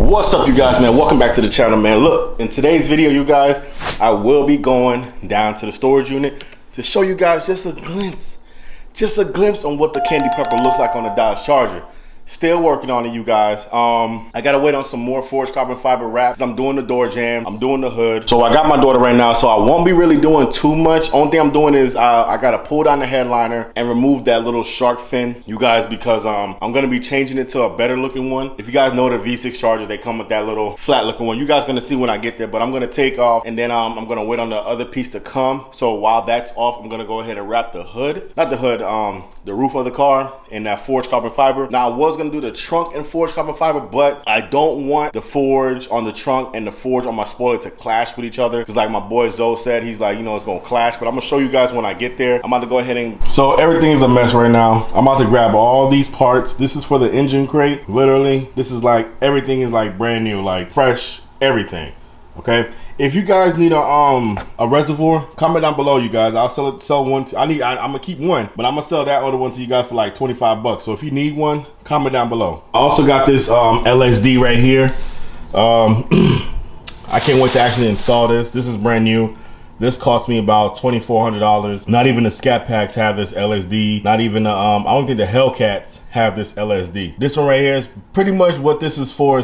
What's up, you guys, man? Welcome back to the channel, man. Look, in today's video, you guys, I will be going down to the storage unit to show you guys just a glimpse on what the Candy Pepper looks like on the Dodge Charger. Still working on it, you guys. I gotta wait on some more forged carbon fiber wraps. I'm doing the door jamb, I'm doing the hood. So I got my daughter right now, so I won't be really doing too much. Only thing I'm doing is I gotta pull down the headliner and remove that little shark fin, you guys, because I'm gonna be changing it to a better looking one. If you guys know the V6 Chargers, they come with that little flat looking one. You guys gonna see when I get there, but I'm gonna take off and then I'm gonna wait on the other piece to come. So while that's off, I'm gonna go ahead and wrap the hood, not the hood, the roof of the car in that forged carbon fiber. Now I was gonna do the trunk in forged carbon fiber, but I don't want the forge on the trunk and the forge on my spoiler to clash with each other, because like my boy Zoe said, he's like, you know, it's gonna clash. But I'm gonna show you guys when I get there. I'm about to go ahead and, so everything is a mess right now. I'm about to grab all these parts. This is for the engine crate. Literally, this is like, everything is like brand new, like fresh, everything. Okay, if you guys need a reservoir, comment down below, you guys. I'll sell one. I'm gonna keep one, but I'm gonna sell that other one to you guys for like 25 bucks. So if you need one, comment down below. I also got this LSD right here. I can't wait to actually install this. This is brand new. This cost me about $2,400. Not even the Scat Packs have this LSD. Not even the, I don't think the Hellcats have this LSD. This one right here is pretty much what this is for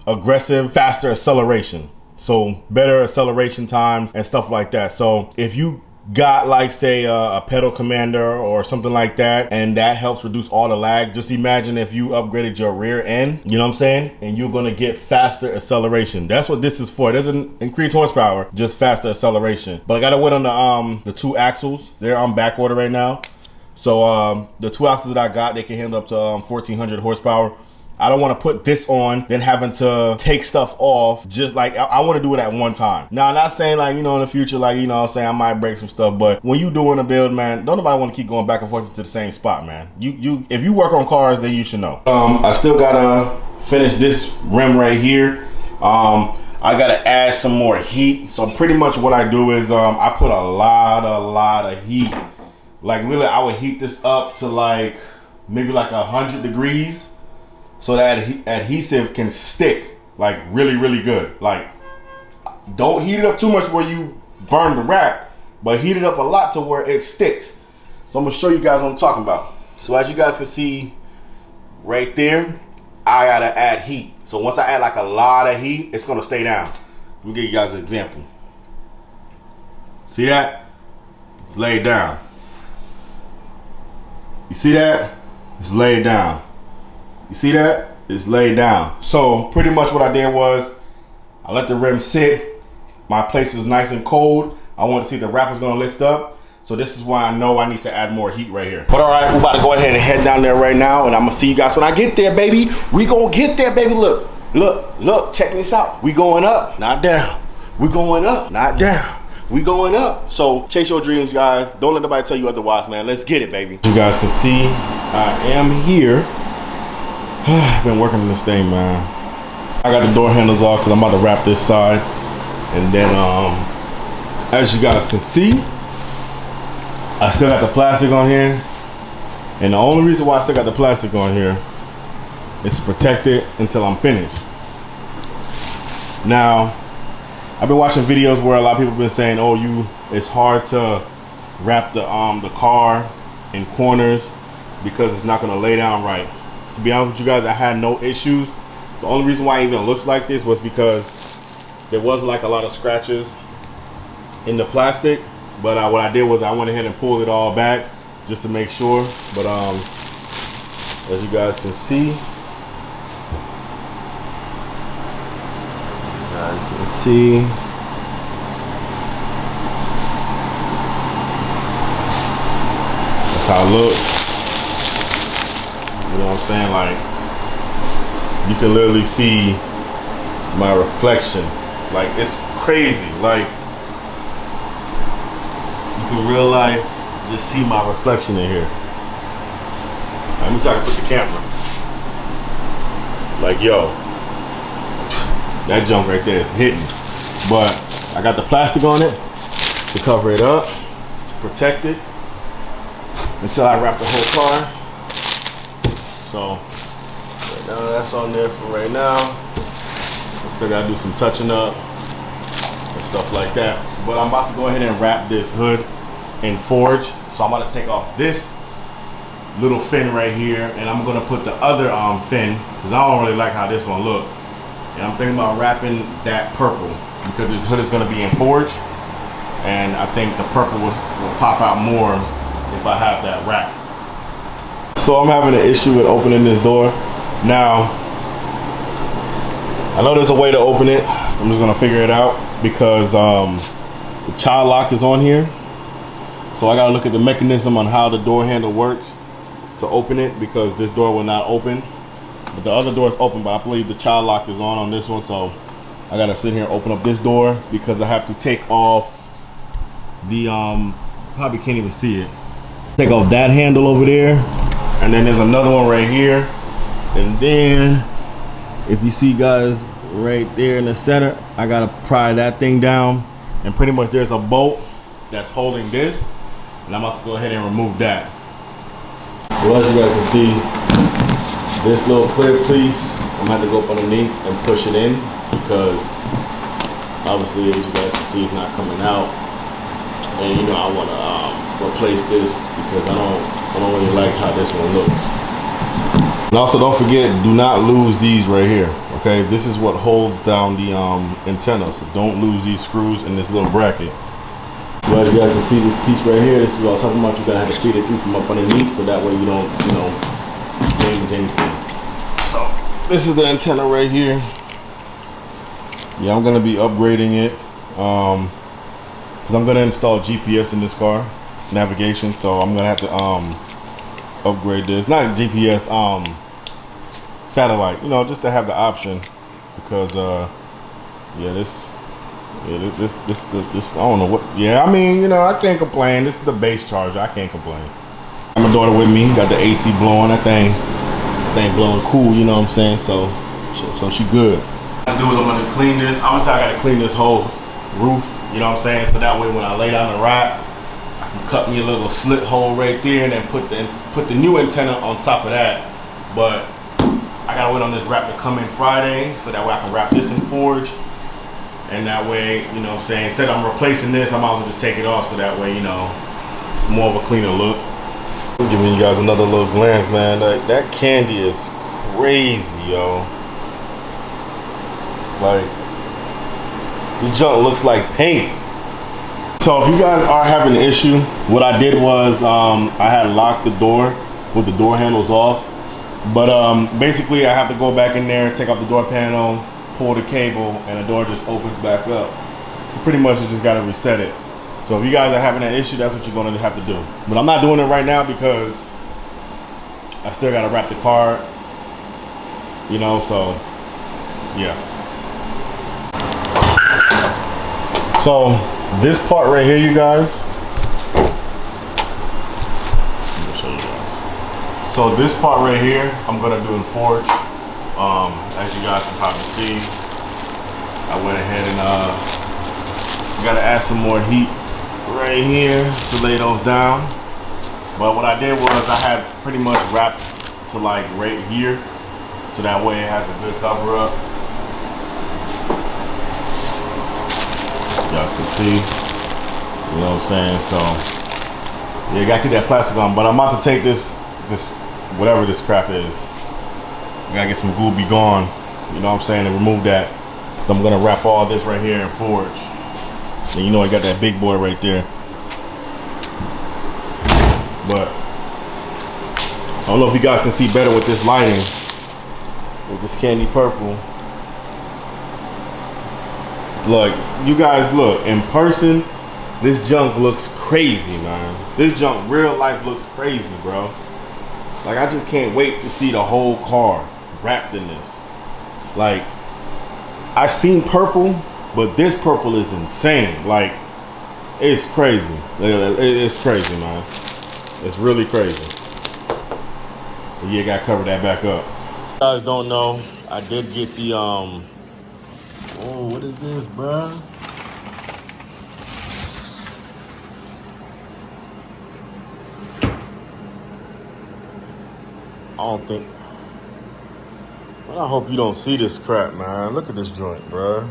aggressive, faster acceleration. So better acceleration times and stuff like that. So if you got like say a pedal commander or something like that, and that helps reduce all the lag, just imagine if you upgraded your rear end, you know what I'm saying, and you're gonna get faster acceleration. That's what this is for. It doesn't increase horsepower, just faster acceleration. But I gotta wait on the two axles. They're on back order right now. So the two axles that I got, they can handle up to 1400 horsepower. I don't want to put this on, then having to take stuff off. Just like, I want to do it at one time. Now, I'm not saying like, you know, in the future, like, you know what I'm saying, I might break some stuff, but when you doing a build, man, don't nobody want to keep going back and forth to the same spot, man. If you work on cars, then you should know. I still gotta finish this rim right here. I gotta add some more heat. So pretty much what I do is I put a lot of heat. Like really, I would heat this up to like, maybe like 100 degrees. So that adhesive can stick like really good. Like, don't heat it up too much where you burn the wrap, but heat it up a lot to where it sticks. So I'm gonna show you guys what I'm talking about. So as you guys can see right there, I gotta add heat. So once I add like a lot of heat, it's gonna stay down. Let me give you guys an example. See that? It's laid down. You see that? It's laid down. You see that? It's laid down. So pretty much what I did was I let the rim sit. My place is nice and cold. I want to see if the wrap is gonna lift up. So this is why I know I need to add more heat right here. But all right, we're about to go ahead and head down there right now, and I'm gonna see you guys when I get there, baby. We gonna get there, baby. Look, check this out. We going up, not down. We going up, not down. We going up. So chase your dreams, guys. Don't let nobody tell you otherwise, man. Let's get it, baby. You guys can see I am here. I've been working on this thing, man. I got the door handles off because I'm about to wrap this side. And then, as you guys can see, I still got the plastic on here. And the only reason why I still got the plastic on here is to protect it until I'm finished. Now, I've been watching videos where a lot of people have been saying, oh, it's hard to wrap the car in corners because it's not gonna lay down right. To be honest with you guys, I had no issues. The only reason why it even looks like this was because there was like a lot of scratches in the plastic. But what I did was I went ahead and pulled it all back just to make sure. But as you guys can see, that's how it looks. You know what I'm saying? Like, you can literally see my reflection. Like, it's crazy. Like, you can real life just see my reflection in here. Let me see if I can put the camera. Like, yo, that junk right there is hitting. But I got the plastic on it to cover it up, to protect it until I wrap the whole car. So right now that's on there for right now. Still gotta do some touching up and stuff like that. But I'm about to go ahead and wrap this hood in forge. So I'm gonna take off this little fin right here, and I'm gonna put the other fin, because I don't really like how this one look. And I'm thinking about wrapping that purple, because this hood is gonna be in forge, and I think the purple will pop out more if I have that wrap. So I'm having an issue with opening this door. Now, I know there's a way to open it. I'm just gonna figure it out, because the child lock is on here. So I gotta look at the mechanism on how the door handle works to open it, because this door will not open. But the other door is open, but I believe the child lock is on this one. So I gotta sit here and open up this door, because I have to take off the, probably can't even see it. Take off that handle over there. And then there's another one right here. And then, if you see guys right there in the center, I gotta pry that thing down. And pretty much there's a bolt that's holding this. And I'm about to go ahead and remove that. So as you guys can see, this little clear piece, I'm gonna have to go up underneath and push it in, because obviously, as you guys can see, it's not coming out. And you know, I wanna replace this, because I don't really like how this one looks. And also, don't forget, do not lose these right here. Okay, this is what holds down the antenna. So don't lose these screws in this little bracket. So as you guys can see, this piece right here, this is what I was talking about. You're gonna have to feed it through from up underneath, so that way you don't, you know, damage anything. So this is the antenna right here. Yeah, I'm gonna be upgrading it, because I'm gonna install GPS in this car, navigation. So I'm gonna have to upgrade this, not GPS, satellite. You know, just to have the option, because yeah, this I don't know what. Yeah, I mean, you know, I can't complain. This is the base charger. I can't complain. Got my daughter with me. Got the AC blowing. That thing blowing cool. You know what I'm saying? So she good. What I do is I'm gonna clean this. Obviously, I gotta clean this whole roof. You know what I'm saying? So that way, when I lay down the rack, I can cut me a little slit hole right there, and then put the new antenna on top of that. But I gotta wait on this wrap to come in Friday, so that way I can wrap this in forge. And that way, you know what I'm saying, instead I'm replacing this, I might as well just take it off, so that way, you know, more of a cleaner look. I'm giving you guys another little glance, man. Like, that candy is crazy, yo. Like, this junk looks like paint. So if you guys are having an issue, what I did was I had locked the door with the door handles off. But basically I have to go back in there, take off the door panel, pull the cable, and the door just opens back up. So pretty much you just gotta reset it. So if you guys are having that issue, that's what you're gonna have to do. But I'm not doing it right now, because I still gotta wrap the car, you know, so yeah. So this part right here, you guys, let me show you guys. So this part right here, I'm gonna do in forge. As you guys can probably see, I went ahead and gotta add some more heat right here to lay those down. But what I did was I had pretty much wrapped to like right here, so that way it has a good cover up. You guys can see, you know what I'm saying? So yeah, you gotta keep that plastic on. But I'm about to take this whatever this crap is, I gotta get some glue be gone, you know what I'm saying, and remove that. So I'm gonna wrap all this right here in forge. And you know I got that big boy right there. But I don't know if you guys can see better with this lighting, with this candy purple. Look, you guys, look, in person, this junk looks crazy, man. This junk, real life, looks crazy, bro. Like, I just can't wait to see the whole car wrapped in this. Like, I seen purple, but this purple is insane. Like, it's crazy. It's crazy, man. It's really crazy. But yeah, gotta cover that back up. If you guys don't know, I did get the oh, what is this, bruh? I I hope you don't see this crap, man. Look at this joint, bruh.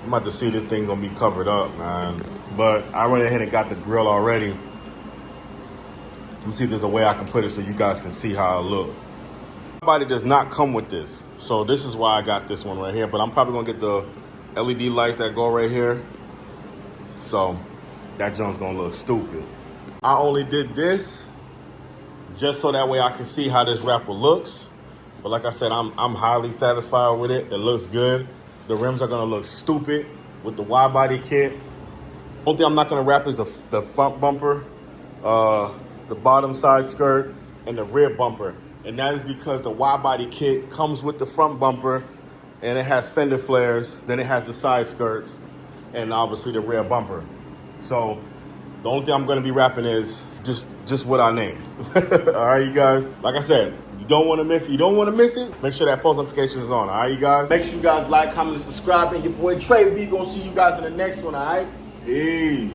I'm about to see this thing gonna be covered up, man. But I went ahead and got the grill already. Let me see if there's a way I can put it so you guys can see how it looks. Widebody does not come with this. So this is why I got this one right here. But I'm probably gonna get the LED lights that go right here. So that joint's gonna look stupid. I only did this just so that way I can see how this wrapper looks. But like I said, I'm highly satisfied with it. It looks good. The rims are gonna look stupid with the Widebody kit. Only thing I'm not gonna wrap is the front bumper, the bottom side skirt, and the rear bumper. And that is because the Widebody kit comes with the front bumper and it has fender flares, then it has the side skirts, and obviously the rear bumper. So the only thing I'm gonna be wrapping is just what I named. All right, you guys. Like I said, you don't want to miss it. Make sure that post notification is on. All right, you guys. Make sure you guys like, comment, and subscribe. And your boy Trey B gonna see you guys in the next one. All right. Peace.